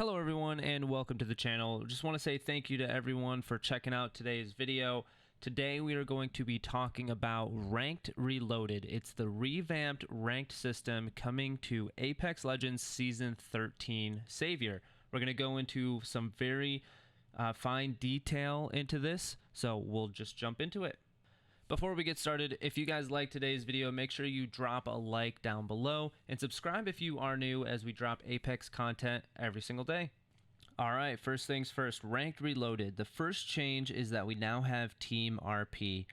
Hello everyone and welcome to the channel. Just want to say thank you to everyone for checking out today's video. Today we are going to be talking about Ranked Reloaded. It's the revamped ranked system coming to Apex Legends Season 13 Savior. We're going to go into some very fine detail into this, so we'll just jump into it. Before we get started, if you guys like today's video, make sure you drop a like down below and subscribe if you are new, as we drop Apex content every single day. Alright, first things first, Ranked Reloaded. The first change is that we now have Team RP.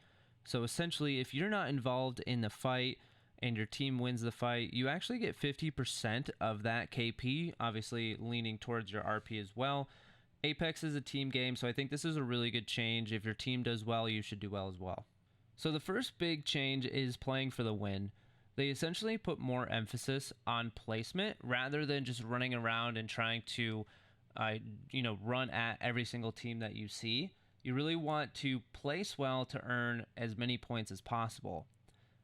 So essentially, if you're not involved in the fight and your team wins the fight, you actually get 50% of that KP, obviously leaning towards your RP as well. Apex is a team game, so I think this is a really good change. If your team does well, you should do well as well. So the first big change is playing for the win. They essentially put more emphasis on placement rather than just running around and trying to, run at every single team that you see. You really want to place well to earn as many points as possible.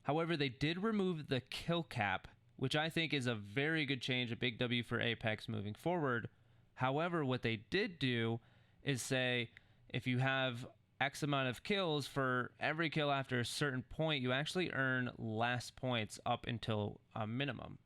However, they did remove the kill cap, which I think is a very good change, a big W for Apex moving forward. However, what they did do is say if you have X amount of kills, for every kill after a certain point, you actually earn less points up until a minimum.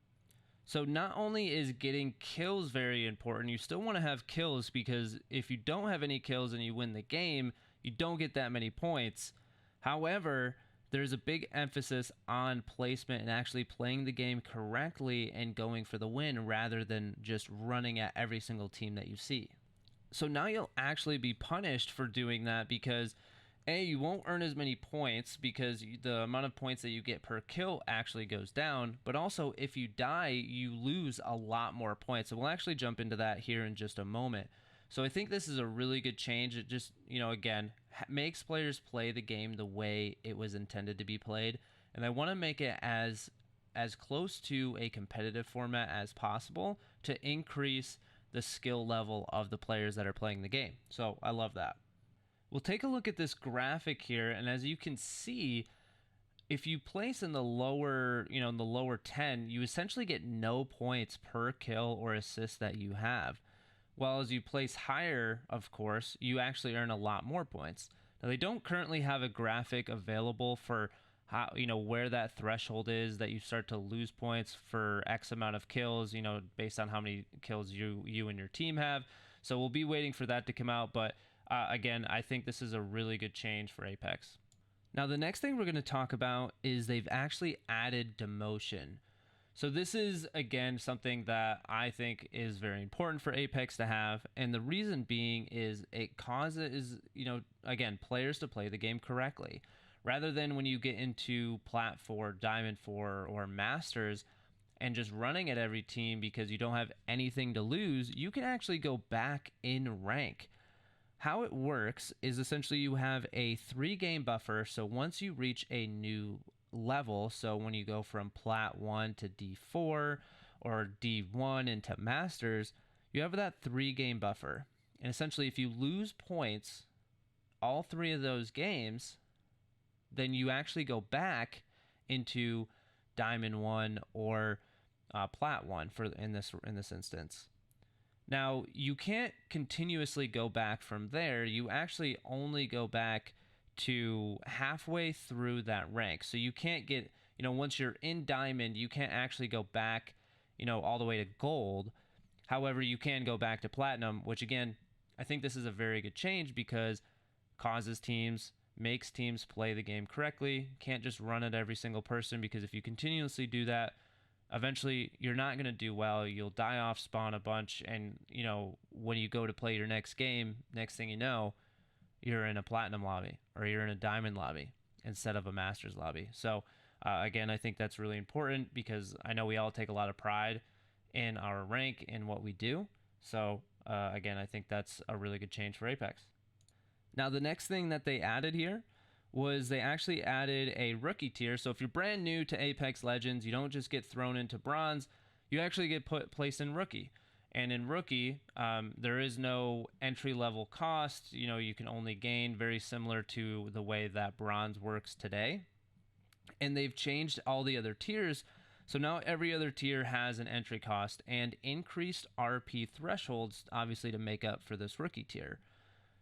So not only is getting kills very important, you still want to have kills, because if you don't have any kills and you win the game, you don't get that many points. However, there's a big emphasis on placement and actually playing the game correctly and going for the win rather than just running at every single team that you see. So now you'll actually be punished for doing that, because A, you won't earn as many points because the amount of points that you get per kill actually goes down, but also if you die, you lose a lot more points. So we'll actually jump into that here in just a moment. So I think this is a really good change. It just, again, makes players play the game the way it was intended to be played. And I want to make it as close to a competitive format as possible to increase the skill level of the players that are playing the game. So I love that. We'll take a look at this graphic here, and as you can see, if you place in the lower, in the lower 10, you essentially get no points per kill or assist that you have. While as you place higher, of course, you actually earn a lot more points. Now, they don't currently have a graphic available for how, where that threshold is that you start to lose points for X amount of kills, based on how many kills you and your team have. So we'll be waiting for that to come out. But again, I think this is a really good change for Apex. Now, the next thing we're going to talk about is they've actually added Demotion. So this is, again, something that I think is very important for Apex to have. And the reason being is it causes, again, players to play the game correctly. Rather than when you get into Plat 4, Diamond 4, or Masters and just running at every team because you don't have anything to lose, you can actually go back in rank. How it works is essentially you have a 3-game buffer. So once you reach a new level, so when you go from Plat 1 to D4 or D1 into Masters, you have that 3-game buffer. And essentially if you lose points all 3 of those games, then you actually go back into Diamond 1 or Plat 1 in this instance. Now, you can't continuously go back from there. You actually only go back to halfway through that rank. So you can't get, once you're in Diamond, you can't actually go back, all the way to Gold. However, you can go back to Platinum, which again, I think this is a very good change because causes teams, makes teams play the game correctly. Can't just run at every single person, because if you continuously do that, eventually you're not going to do well. You'll die off spawn a bunch, and when you go to play your next game, next thing you know, you're in a Platinum lobby or you're in a Diamond lobby instead of a Masters lobby. So again, I think that's really important, because I know we all take a lot of pride in our rank and what we do. So again, I think that's a really good change for Apex. Now, the next thing that they added here was they actually added a rookie tier. So if you're brand new to Apex Legends, you don't just get thrown into bronze, you actually get placed in rookie. And in rookie, there is no entry level cost. You can only gain, very similar to the way that bronze works today. And they've changed all the other tiers So now every other tier has an entry cost and increased RP thresholds, obviously to make up for this rookie tier.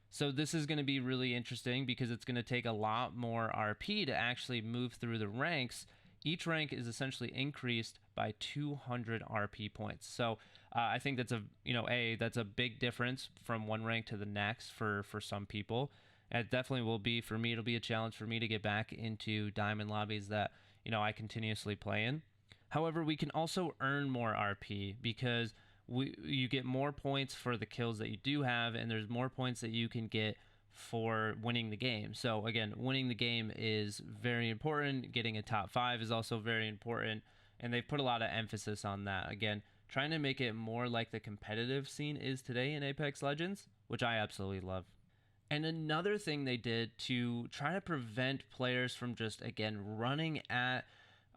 So this is going to be really interesting because it's going to take a lot more RP to actually move through the ranks. Each rank is essentially increased by 200 RP points. So I think that's that's a big difference from one rank to the next for some people. And it definitely will be for me. It'll be a challenge for me to get back into diamond lobbies that I continuously play in. However, we can also earn more RP because you get more points for the kills that you do have, and there's more points that you can get for winning the game. So again, winning the game is very important. Getting a top 5 is also very important, and they've put a lot of emphasis on that. Again, trying to make it more like the competitive scene is today in Apex Legends, which I absolutely love. And another thing they did to try to prevent players from just, again, running at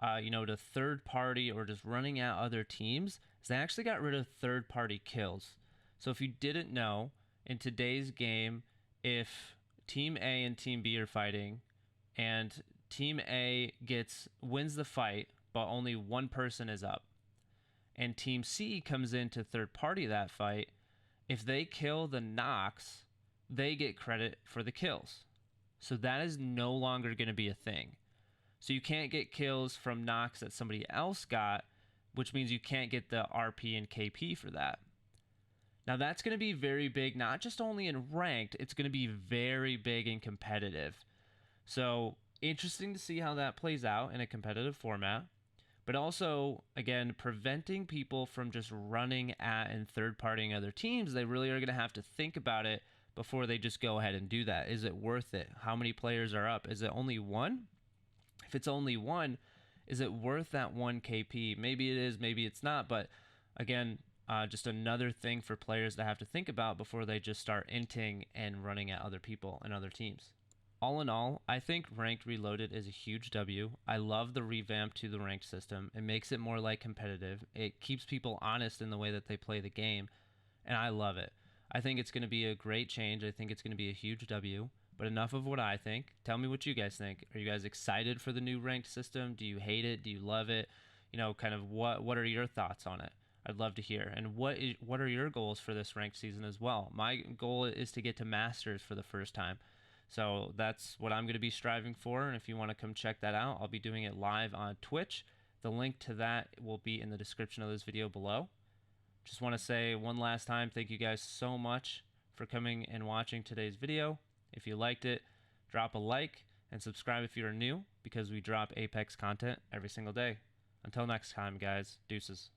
to third party or just running at other teams, is they actually got rid of third party kills. So if you didn't know, in today's game, if Team A and Team B are fighting and Team A wins the fight, but only one person is up, and Team C comes in to third party that fight, if they kill the Nox, they get credit for the kills. So that is no longer going to be a thing. So you can't get kills from Nox that somebody else got, which means you can't get the RP and KP for that. Now that's going to be very big, not just only in ranked, it's going to be very big in competitive. So interesting to see how that plays out in a competitive format. But also, again, preventing people from just running at and third-partying other teams. They really are going to have to think about it before they just go ahead and do that. Is it worth it? How many players are up? Is it only one? If it's only one, is it worth that 1 KP? Maybe it is, maybe it's not. But again, just another thing for players to have to think about before they just start inting and running at other people and other teams. All in all, I think Ranked Reloaded is a huge W. I love the revamp to the ranked system. It makes it more like competitive. It keeps people honest in the way that they play the game, and I love it. I think it's going to be a great change. I think it's going to be a huge W. But enough of what I think. Tell me what you guys think. Are you guys excited for the new ranked system? Do you hate it? Do you love it? Kind of what are your thoughts on it? I'd love to hear. And what are your goals for this ranked season as well? My goal is to get to Masters for the first time. So that's what I'm going to be striving for. And if you want to come check that out, I'll be doing it live on Twitch. The link to that will be in the description of this video below. Just want to say one last time, thank you guys so much for coming and watching today's video. If you liked it, drop a like and subscribe if you're new, because we drop Apex content every single day. Until next time, guys, deuces.